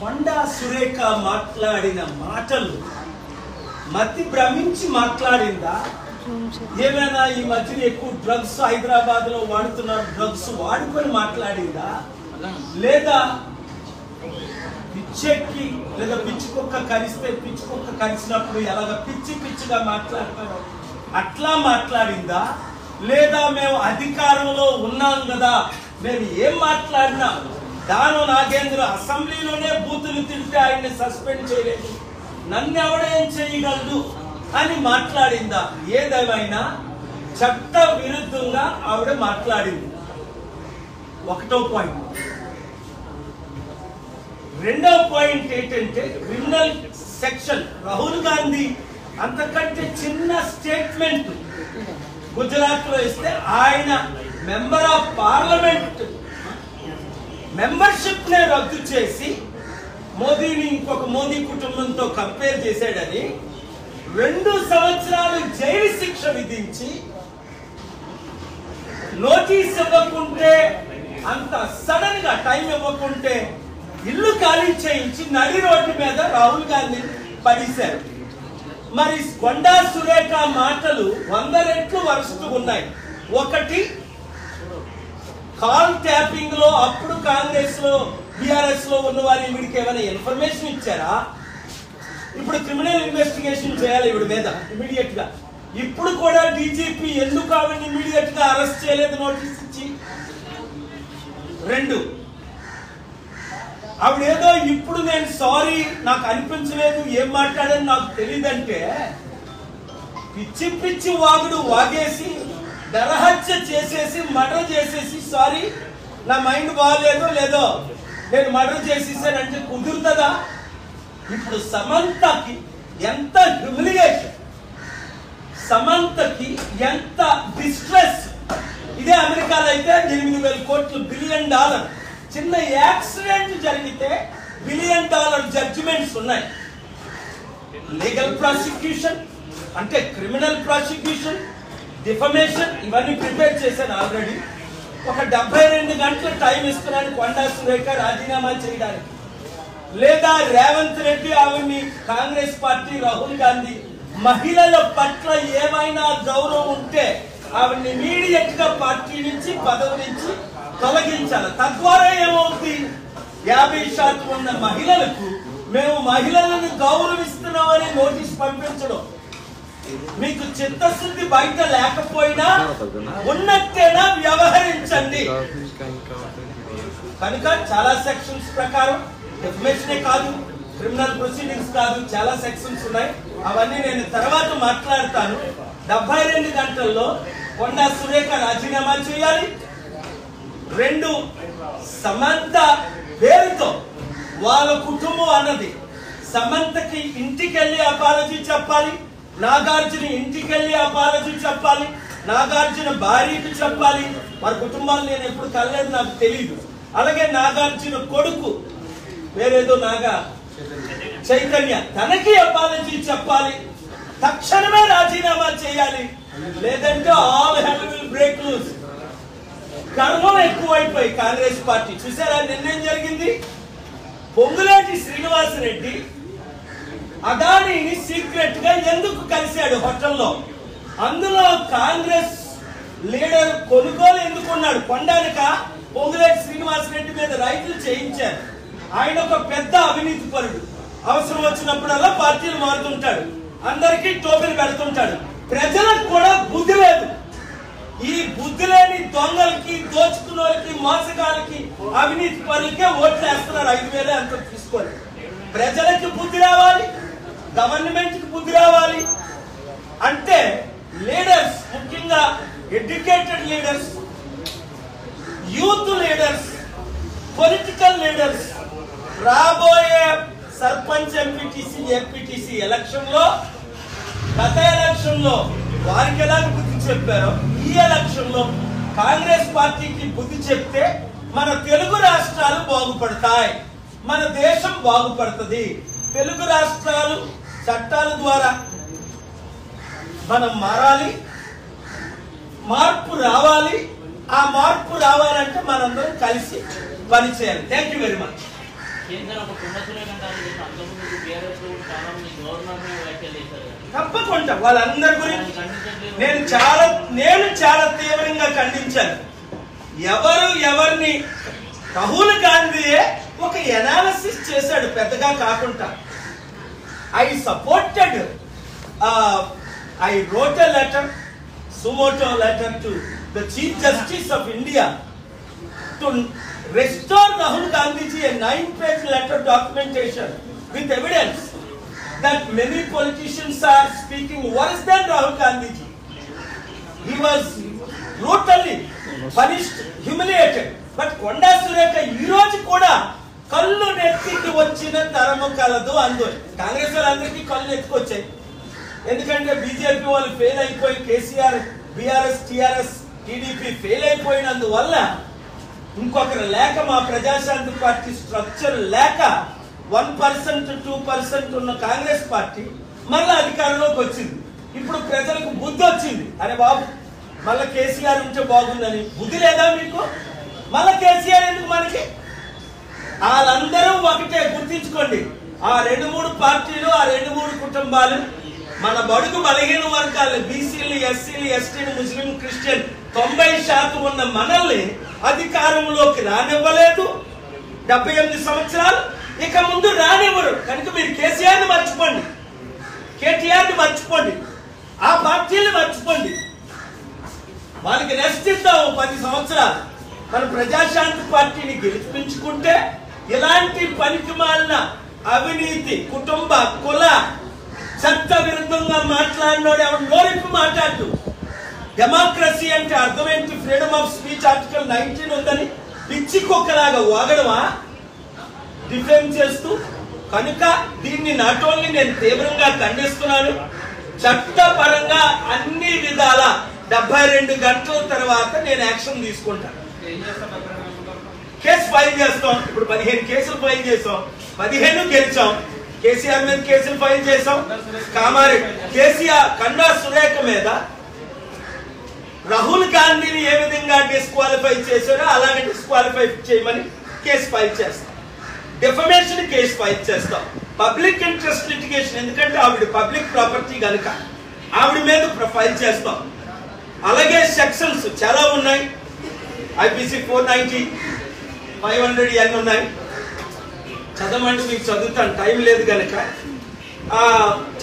కొండా సురేఖ మాట్లాడిన మాటలు మతి భ్రమించి మాట్లాడిందా, ఏమైనా ఈ మధ్యన ఎక్కువ డ్రగ్స్ హైదరాబాద్ లో వాడుతున్నారు, డ్రగ్స్ వాడుకొని మాట్లాడిందా, లేదా పిచ్చెక్కి లేదా పిచ్చుకొక్క కరిస్తే పిచ్చుకొక్క కరిచినప్పుడు ఎలాగ పిచ్చి పిచ్చిగా మాట్లాడతారో అట్లా మాట్లాడిందా, లేదా మేము అధికారంలో ఉన్నాం కదా మేము ఏం మాట్లాడినా దాను నాగేంద్ర అసెంబ్లీలోనే బూతులు తింటే ఆయన్ని సస్పెండ్ చేయలేదు, నన్ను ఎవడేం చేయగలదు అని మాట్లాడిందా? ఏదేమైనా చట్ట విరుద్ధంగా ఆవిడ మాట్లాడింది. ఒకటో పాయింట్. రెండవ పాయింట్ ఏంటంటే క్రిమినల్ సెక్షన్. రాహుల్ గాంధీ అంతకంటే చిన్న స్టేట్మెంట్ గుజరాత్ లో ఇస్తే ఆయన మెంబర్ ఆఫ్ పార్లమెంట్ మెంబర్షిప్ నే రద్దు చేసి మోదీని ఇంకొక మోదీ కుటుంబంతో కంపేర్ చేశాడని 2 సంవత్సరాలు జైలు శిక్ష విధించి నోటీస్ ఇవ్వకుంటే అంత సడన్ గా టైం ఇవ్వకుంటే ఇల్లు ఖాళీ చేయించి నడి రోడ్డు మీద రాహుల్ గాంధీ పడేశారు. మరి కొండా సురేఖ మాటలు 100 రెట్లు వరుసగా ఉన్నాయి. ఒకటి, కాల్ ట్యాపింగ్ లో అప్పుడు కాంగ్రెస్ లో బీఆర్ఎస్ లో ఉన్న వారి వీడికి ఏమైనా ఇన్ఫర్మేషన్ ఇచ్చారా? ఇప్పుడు క్రిమినల్ ఇన్వెస్టిగేషన్ చేయాలి ఇవిడి మీద ఇమీడియట్ గా. ఇప్పుడు కూడా డీజీపీ ఎందుకు ఆవిడ ఇమీడియట్ గా అరెస్ట్ చేయలేదు నోటీస్ ఇచ్చి? 2, ఆవిడేదో ఇప్పుడు నేను సారీ నాకు అనిపించలేదు ఏం మాట్లాడని నాకు తెలియదంటే పిచ్చి పిచ్చి వాగుడు వాగేసి నరహత్య చేసేసి మర్డర్ చేసేసి సారీ నా మైండ్ బాగాలేదో లేదో నేను మర్డర్ చేసేసానంటే కుదురుతుందా? ఇప్పుడు సమంతకి ఎంత హ్యూమిలియేషన్, సమంతకి ఎంత డిస్ట్రెస్. ఇదే అమెరికాలో అయితే 8,000 కోట్లు బిలియన్ డాలర్ చిన్న యాక్సిడెంట్ జరిగితే $1 బిలియన్ జడ్జిమెంట్స్ ఉన్నాయి. లీగల్ ప్రాసిక్యూషన్ అంటే క్రిమినల్ ప్రాసిక్యూషన్, డిఫమేషన్ ఇవన్నీ ప్రిపేర్ చేశాను ఆల్రెడీ. ఒక 72 గంటల టైం ఇస్తున్నాను కొండా సురేఖ రాజీనామా చేయడానికి, లేదా రేవంత్ రెడ్డి ఆవిడ్ని కాంగ్రెస్ పార్టీ రాహుల్ గాంధీ మహిళల పట్ల ఏమైనా గౌరవం ఉంటే ఆవిడ్ని ఇమీడియట్ గా పార్టీ నుంచి పదవి నుంచి తొలగించాలి. తద్వారా ఏమవుతుంది, 50% ఉన్న మహిళలకు మేము మహిళలను గౌరవిస్తున్నామని నోటీస్ పంపించడం. మీకు చిత్తశుద్ధి బయట లేకపోయినా ఉన్నట్టేనా వ్యవహరించండి. కనుక చాలా సెక్షన్స్ ప్రకారం డెఫినేషనే కాదు, క్రిమినల్ ప్రొసీడింగ్స్ కాదు, చాలా సెక్షన్స్ ఉన్నాయి. అవన్నీ నేను తర్వాత మాట్లాడతాను. 72 గంటల్లో కొండా సురేఖ రాజీనామా చేయాలి. 2, సమంత పేరుతో వాళ్ళ కుటుంబం అన్నది సమంతకి ఇంటికెళ్ళి అపాలజీ చెప్పాలి, నాగార్జున ఇంటికెళ్ళి అపాలజీ చెప్పాలి, నాగార్జున భార్యకి చెప్పాలి. వారి కుటుంబాలు నేను ఎప్పుడు కలలేదు, నాకు తెలియదు. అలాగే నాగార్జున కొడుకు వేరేదో నాగా చైతన్య తనకి అపాలజీ చెప్పాలి. తక్షణమే రాజీనామా చేయాలి, లేదంటే all hell will break loose. గర్వం ఎక్కువైపోయి కాంగ్రెస్ పార్టీ చూసారా నిన్నేం జరిగింది? పొంగులేటి శ్రీనివాసరెడ్డి అదానీని సీక్రెట్ గా ఎందుకు కలిశాడు హోటల్లో? అందులో కాంగ్రెస్ లీడర్ కొనుగోలు ఎందుకున్నాడు? కొండానిక పొంగులేటి శ్రీనివాసరెడ్డి మీద రైతులు చేయించారు. ఆయన ఒక పెద్ద అవినీతి పరుడు. అవసరం వచ్చినప్పుడల్లా పార్టీలు మారుతుంటాడు, అందరికీ టోపీలు పెడుతుంటాడు. ప్రజలకు కూడా బుద్ధి లేదు. ఈ బుద్ధి లేని దొంగలకి, దోచుకున్న వాళ్ళకి, మోసగాళ్ళకి, అవినీతి పరులకే ఓట్లు వేస్తున్నారు. 5,000 అంత తీసుకోవాలి. ప్రజలకి బుద్ధి రావాలి, గవర్నమెంట్ కి బుద్ధి రావాలి. అంటే లీడర్స్, ముఖ్యంగా educated leaders, youth leaders, political leaders రాబోయే సర్పంచ్, ఎంపీటీసీ, ఎంపీటీసీ ఎలక్షన్ లో, గత ఎలక్షన్ లో వారికి ఎలా బుద్ధి చెప్పారో ఈ ఎలక్షన్ లో కాంగ్రెస్ పార్టీకి బుద్ధి చెప్తే మన తెలుగు రాష్ట్రాలు బాగుపడతాయి, మన దేశం బాగుపడుతుంది. తెలుగు రాష్ట్రాలు చట్టాల ద్వారా మనం మారాలి, మార్పు రావాలి. ఆ మార్పు రావాలంటే మనందరం కలిసి పనిచేయాలి. Thank you very much. తప్పకుండా వాళ్ళందరి గురించి నేను చాలా తీవ్రంగా ఖండించాను. ఎవరిని రాహుల్ గాంధీయే ఒక ఎనాలిసిస్ చేశాడు పెద్దగా కాకుండా. I supported I wrote a letter, sumoto letter to the Chief Justice of India to restore Rahul Gandhiji a 9-page letter documentation with evidence that many politicians are speaking worse than Rahul Gandhiji. He was brutally punished, humiliated. But Konda Surekha ee roju kuda kallu nettiki vachina taramu kaladu andu. Congress vallandariki kallu nettukochayi. ఎందుకంటే BJP వాళ్ళు fail అయిపోయి KCR, BRS, TRS, TDP fail అయిపోయినందువల్ల ఇంకొకరు లేక మా Praja Shanti party structure లేక 1% 2% ఉన్న Congress party మళ్ళీ అధికారంలోకి వచ్చింది. ఇప్పుడు ప్రజలకు బుద్ధి వచ్చింది. అరే బాబు మళ్ళీ కేసీఆర్ ఉంటే బాగుందని. బుద్ధి లేదా మీకు? మళ్ళీ కేసీఆర్ ఎందుకు మనకి? వాళ్ళందరూ ఒకటే గుర్తించుకోండి. ఆ 2-3 పార్టీలు, ఆ 2-3 కుటుంబాలు మన బడుగు బలహీన వర్గాలు, బీసీలు, ఎస్సీలు, ఎస్టీలు, ముస్లిం, క్రిస్టియన్ 90% ఉన్న మనల్ని అధికారంలోకి రానివ్వలేదు 78 సంవత్సరాలు. ఇక ముందు రానివ్వరు. కనుక మీరు కేసీఆర్ని మర్చిపోండి, కేటీఆర్ని మర్చిపోండి, ఆ పార్టీని మర్చిపోండి. వాళ్ళకి రెస్ట్ ఇద్దాము 10 సంవత్సరాలు. మన ప్రజాశాంతి పార్టీని గెలిపించుకుంటే ఇలాంటి పనికిమాలిన అవినీతి, కుటుంబ, కుల, చట్ట విరుద్ధంగా మాట్లాడినోడు ఎవరు నోరిప్పి మాట్లాడు. డెమోక్రసీ అంటే అర్థం ఏంటి? ఫ్రీడమ్ ఆఫ్ స్పీచ్ ఆర్టికల్ 19 ఉందని పిచ్చి కుక్కలాగా వాగడమా డిఫెండ్ చేస్తూ? కనుక దీన్ని నాట్ ఓన్లీ నేను తీవ్రంగా ఖండిస్తున్నాను, చట్టపరంగా అన్ని విధాల 72 గంటల తర్వాత నేను యాక్షన్ తీసుకుంటాను. కేసు ఫైల్ చేస్తాం. ఇప్పుడు 15 కేసులు ఫైల్ చేసాం, 15 గెలిచాం. కేసీఆర్ మీద కేసులు ఫైల్ చేసాం. కామారెడ్డి కేసీఆర్ కండా సురేఖ మీద రాహుల్ గాంధీని ఏ విధంగా డిస్క్వాలిఫై చేశారో అలాగే డిస్క్వాలిఫై చేయమని కేసు ఫైల్ చేస్తాం. డిఫమేషన్ కేసు ఫైల్ చేస్తాం. పబ్లిక్ ఇంట్రెస్ట్ లిటిగేషన్, ఎందుకంటే ఆవిడ పబ్లిక్ ప్రాపర్టీ కనుక ఆవిడ మీద ఫైల్ చేస్తాం. అలాగే సెక్షన్స్ చాలా ఉన్నాయి. IPC 490, 500 ఇవన్నీ ఉన్నాయి. చదవమంటే మీకు చదువుతాను, టైం లేదు కనుక.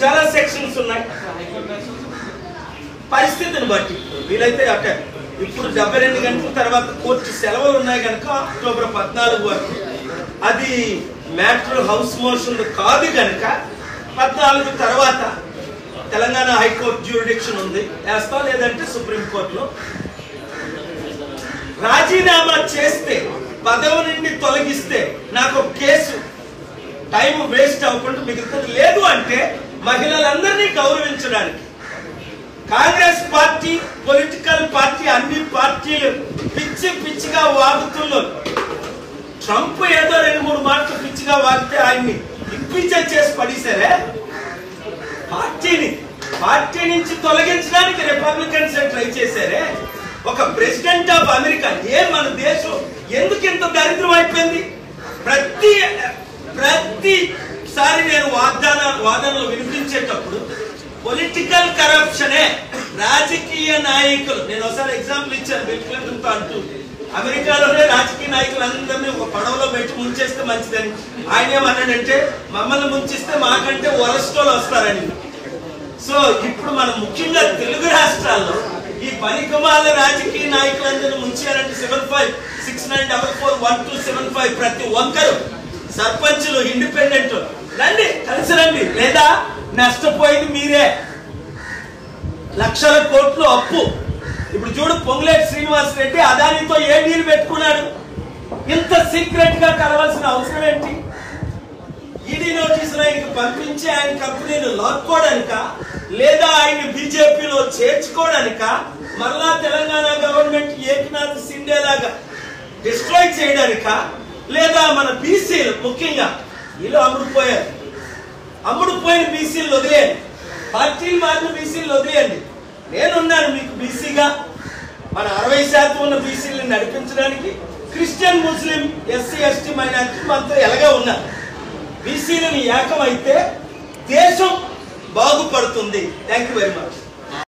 చాలా సెక్షన్స్ ఉన్నాయి. పరిస్థితిని బట్టి వీలైతే అటే ఇప్పుడు 72 గంటల తర్వాత కోర్టు సెలవులు ఉన్నాయి కనుక అక్టోబర్ 14 వరకు అది మ్యాటర్ హౌస్ మోషన్ కాదు కనుక 14 తర్వాత తెలంగాణ హైకోర్టు జ్యూరిడిక్షన్ ఉంది, వేస్తాం. లేదంటే సుప్రీంకోర్టులో రాజీనామా చేస్తే, పదవి నుండి తొలగిస్తే నాకు కేసు టైం వేస్ట్ అవ్వకుండా మిగులుతుంది. లేదు అంటే మహిళలందరినీ గౌరవించడానికి కాంగ్రెస్ పార్టీ, పొలిటికల్ పార్టీ, అన్ని పార్టీలు పిచ్చిగా వాగుతున్నారు. ట్రంప్ ఏదో 2-3 మాటలు పిచ్చిగా వాగితే ఆయన్ని ఇంపీచ్ చేసి పడేశారే. పార్టీ నుంచి తొలగించడానికి రిపబ్లికన్స్ ట్రై చేశారే. ఒక ప్రెసిడెంట్ ఆఫ్ అమెరికా, మన దేశం ఎందుకు ఇంత దరిద్రం అయిపోయింది? ప్రతిసారి నేను వాదనలు వినిపించేటప్పుడు పొలిటికల్ కరప్షనే, రాజకీయ నాయకులు, నేను ఒకసారి ఎగ్జాంపుల్ ఇచ్చాను బిల్ క్లింటన్తో అంటూ, అమెరికాలోనే రాజకీయ నాయకులందరినీ ఒక పడవలో పెట్టి ముంచేస్తే మంచిదని. ఆయన ఏమన్నాడంటే మమ్మల్ని ముంచిస్తే మాకంటే వరస్టోలు వస్తారని. సో ఇప్పుడు మనం ముఖ్యంగా తెలుగు రాష్ట్రాల్లో ఈ పనికిమాల రాజకీయ నాయకులందరినీ ముంచారంటే 7569441275 ప్రతి ఒక్కరు సర్పంచులు, ఇండిపెండెంట్ రండి, కలిసి రండి. లేదా నష్టపోయింది మీరే. లక్షల కోట్లు అప్పు. ఇప్పుడు చూడు, పొంగులేటి శ్రీనివాస్ రెడ్డి అదానితో ఏ డీల్ పెట్టుకున్నాడు? ఇంత సీక్రెట్ గా కలవాల్సిన అవసరం ఏంటి? ఈడీ నోటీసులు ఆయనకి పంపించి ఆయన కంపెనీలు లాక్కోవడానిక, లేదా ఆయన బీజేపీలో చేర్చుకోవడానిక, మరలా తెలంగాణ గవర్నమెంట్ ఏకనాథ్ సిండే లాగా డిస్ట్రాయ్ చేయడానిక, లేదా మన బీసీలు ముఖ్యంగా వీళ్ళు అమ్ముడుపోయిన బీసీలు వదిలేయండి, పార్టీలు మారిన బీసీలు వదిలేయండి. నేనున్నాను మీకు బీసీగా. మన 60% ఉన్న బీసీలను నడిపించడానికి క్రిస్టియన్, ముస్లిం, ఎస్సీ, ఎస్టీ, మైనారిటీ మనతో ఎలాగే ఉన్నారు. బీసీలను ఏకమైతే దేశం బాగుపడుతుంది. Thank you very much.